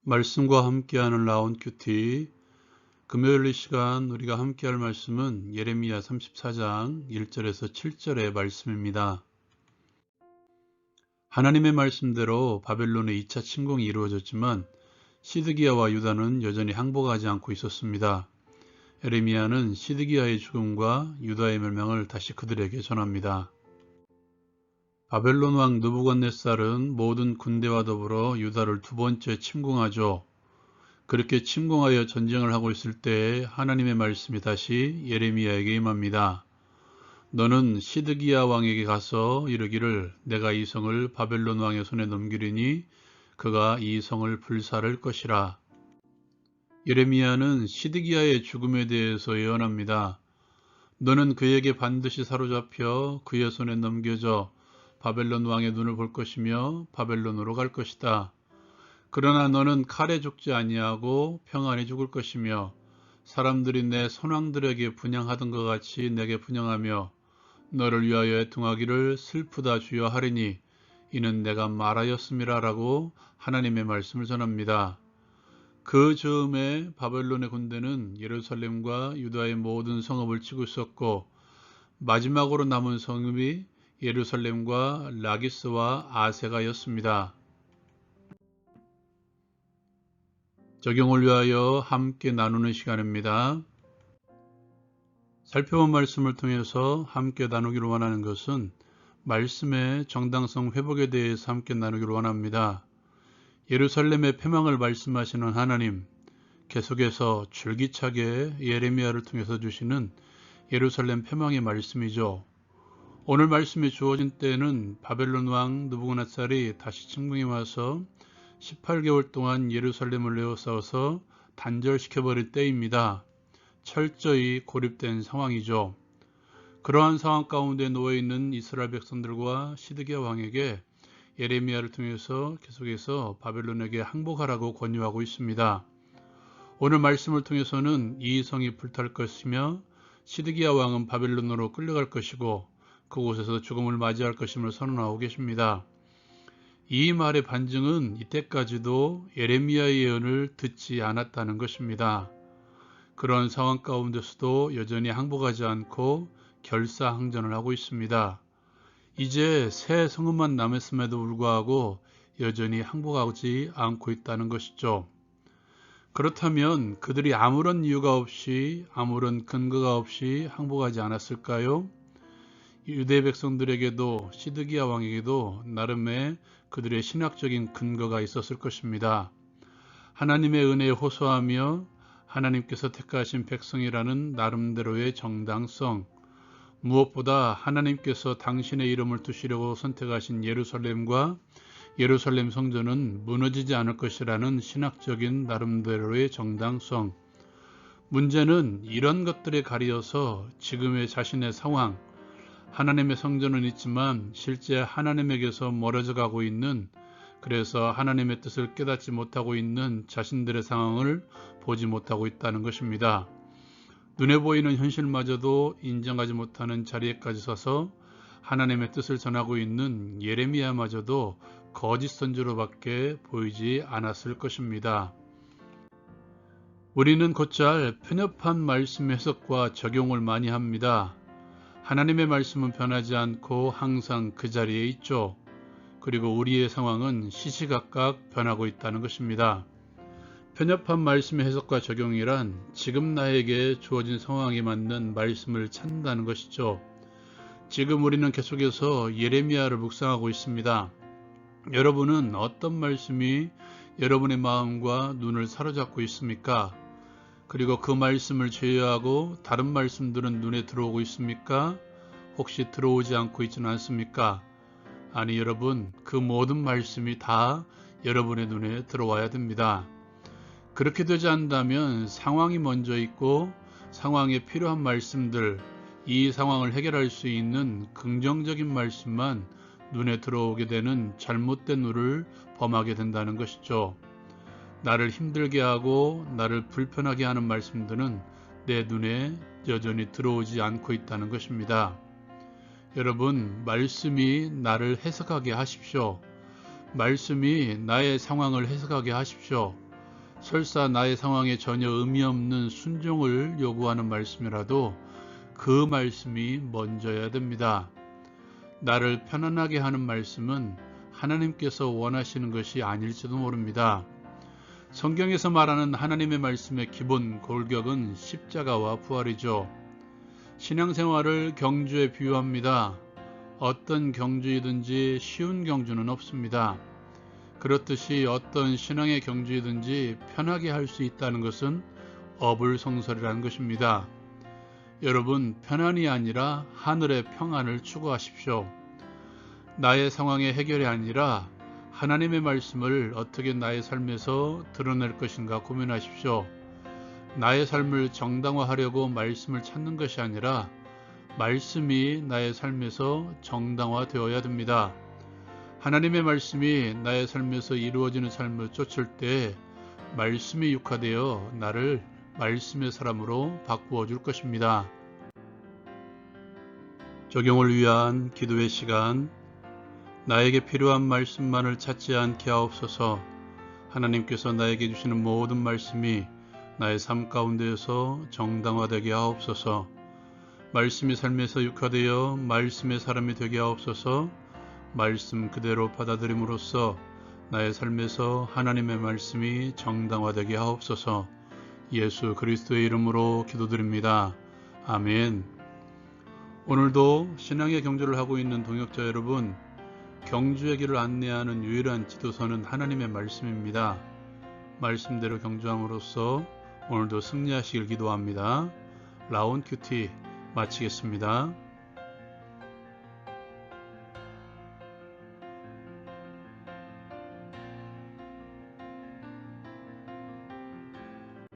말씀과 함께하는 라온 큐티. 금요일 이 시간 우리가 함께할 말씀은 예레미야 34장 1절에서 7절의 말씀입니다. 하나님의 말씀대로 바벨론의 2차 침공이 이루어졌지만 시드기야와 유다는 여전히 항복하지 않고 있었습니다. 예레미야는 시드기야의 죽음과 유다의 멸망을 다시 그들에게 전합니다. 바벨론 왕 느부갓네살은 모든 군대와 더불어 유다를 두 번째 침공하죠. 그렇게 침공하여 전쟁을 하고 있을 때 하나님의 말씀이 다시 예레미야에게 임합니다. 너는 시드기야 왕에게 가서 이르기를 내가 이 성을 바벨론 왕의 손에 넘기리니 그가 이 성을 불살을 것이라. 예레미야는 시드기야의 죽음에 대해서 예언합니다. 너는 그에게 반드시 사로잡혀 그의 손에 넘겨져 바벨론 왕의 눈을 볼 것이며 바벨론으로 갈 것이다. 그러나 너는 칼에 죽지 아니하고 평안히 죽을 것이며 사람들이 내 선왕들에게 분향하던 것 같이 내게 분향하며 너를 위하여 애통하기를 슬프다 주여 하리니 이는 내가 말하였음이라 라고 하나님의 말씀을 전합니다. 그 즈음에 바벨론의 군대는 예루살렘과 유다의 모든 성읍을 치고 있었고 마지막으로 남은 성읍이 예루살렘과 라기스와 아세가였습니다. 적용을 위하여 함께 나누는 시간입니다. 살펴본 말씀을 통해서 함께 나누기를 원하는 것은 말씀의 정당성 회복에 대해서 함께 나누기를 원합니다. 예루살렘의 패망을 말씀하시는 하나님, 계속해서 줄기차게 예레미야를 통해서 주시는 예루살렘 패망의 말씀이죠. 오늘 말씀이 주어진 때는 바벨론 왕 느부갓네살이 다시 침공해 와서 18개월 동안 예루살렘을 에워싸워서 단절시켜버릴 때입니다. 철저히 고립된 상황이죠. 그러한 상황 가운데 놓여있는 이스라엘 백성들과 시드기야 왕에게 예레미야를 통해서 계속해서 바벨론에게 항복하라고 권유하고 있습니다. 오늘 말씀을 통해서는 이 성이 불탈 것이며 시드기야 왕은 바벨론으로 끌려갈 것이고 그곳에서 죽음을 맞이할 것임을 선언하고 계십니다. 이 말의 반증은 이때까지도 예레미야의 예언을 듣지 않았다는 것입니다. 그런 상황 가운데서도 여전히 항복하지 않고 결사항전을 하고 있습니다. 이제 새 성읍만 남았음에도 불구하고 여전히 항복하지 않고 있다는 것이죠. 그렇다면 그들이 아무런 이유가 없이 아무런 근거가 없이 항복하지 않았을까요? 유대 백성들에게도 시드기야 왕에게도 나름의 그들의 신학적인 근거가 있었을 것입니다. 하나님의 은혜에 호소하며 하나님께서 택하신 백성이라는 나름대로의 정당성, 무엇보다 하나님께서 당신의 이름을 두시려고 선택하신 예루살렘과 예루살렘 성전은 무너지지 않을 것이라는 신학적인 나름대로의 정당성. 문제는 이런 것들에 가리어서 지금의 자신의 상황, 하나님의 성전은 있지만 실제 하나님에게서 멀어져 가고 있는, 그래서 하나님의 뜻을 깨닫지 못하고 있는 자신들의 상황을 보지 못하고 있다는 것입니다. 눈에 보이는 현실마저도 인정하지 못하는 자리에까지 서서 하나님의 뜻을 전하고 있는 예레미야마저도 거짓 선지로밖에 보이지 않았을 것입니다. 우리는 곧잘 편협한 말씀 해석과 적용을 많이 합니다. 하나님의 말씀은 변하지 않고 항상 그 자리에 있죠. 그리고 우리의 상황은 시시각각 변하고 있다는 것입니다. 편협한 말씀의 해석과 적용이란 지금 나에게 주어진 상황에 맞는 말씀을 찾는다는 것이죠. 지금 우리는 계속해서 예레미야를 묵상하고 있습니다. 여러분은 어떤 말씀이 여러분의 마음과 눈을 사로잡고 있습니까? 그리고 그 말씀을 제외하고 다른 말씀들은 눈에 들어오고 있습니까? 혹시 들어오지 않고 있지는 않습니까? 아니 여러분, 그 모든 말씀이 다 여러분의 눈에 들어와야 됩니다. 그렇게 되지 않는다면 상황이 먼저 있고 상황에 필요한 말씀들, 이 상황을 해결할 수 있는 긍정적인 말씀만 눈에 들어오게 되는 잘못된 눈을 범하게 된다는 것이죠. 나를 힘들게 하고 나를 불편하게 하는 말씀들은 내 눈에 여전히 들어오지 않고 있다는 것입니다. 여러분, 말씀이 나를 해석하게 하십시오. 말씀이 나의 상황을 해석하게 하십시오. 설사 나의 상황에 전혀 의미 없는 순종을 요구하는 말씀이라도 그 말씀이 먼저여야 됩니다. 나를 편안하게 하는 말씀은 하나님께서 원하시는 것이 아닐지도 모릅니다. 성경에서 말하는 하나님의 말씀의 기본 골격은 십자가와 부활이죠. 신앙생활을 경주에 비유합니다. 어떤 경주이든지 쉬운 경주는 없습니다. 그렇듯이 어떤 신앙의 경주이든지 편하게 할 수 있다는 것은 어불성설이라는 것입니다. 여러분, 편안이 아니라 하늘의 평안을 추구하십시오. 나의 상황의 해결이 아니라 하나님의 말씀을 어떻게 나의 삶에서 드러낼 것인가 고민하십시오. 나의 삶을 정당화하려고 말씀을 찾는 것이 아니라 말씀이 나의 삶에서 정당화되어야 됩니다. 하나님의 말씀이 나의 삶에서 이루어지는 삶을 쫓을 때 말씀이 육화되어 나를 말씀의 사람으로 바꾸어 줄 것입니다. 적용을 위한 기도의 시간. 나에게 필요한 말씀만을 찾지 않게 하옵소서. 하나님께서 나에게 주시는 모든 말씀이 나의 삶 가운데에서 정당화되게 하옵소서. 말씀이 삶에서 육화되어 말씀의 사람이 되게 하옵소서. 말씀 그대로 받아들임으로써 나의 삶에서 하나님의 말씀이 정당화되게 하옵소서. 예수 그리스도의 이름으로 기도드립니다. 아멘. 오늘도 신앙의 경주를 하고 있는 동역자 여러분, 경주의 길을 안내하는 유일한 지도서는 하나님의 말씀입니다. 말씀대로 경주함으로써 오늘도 승리하시길 기도합니다. 라온 큐티 마치겠습니다.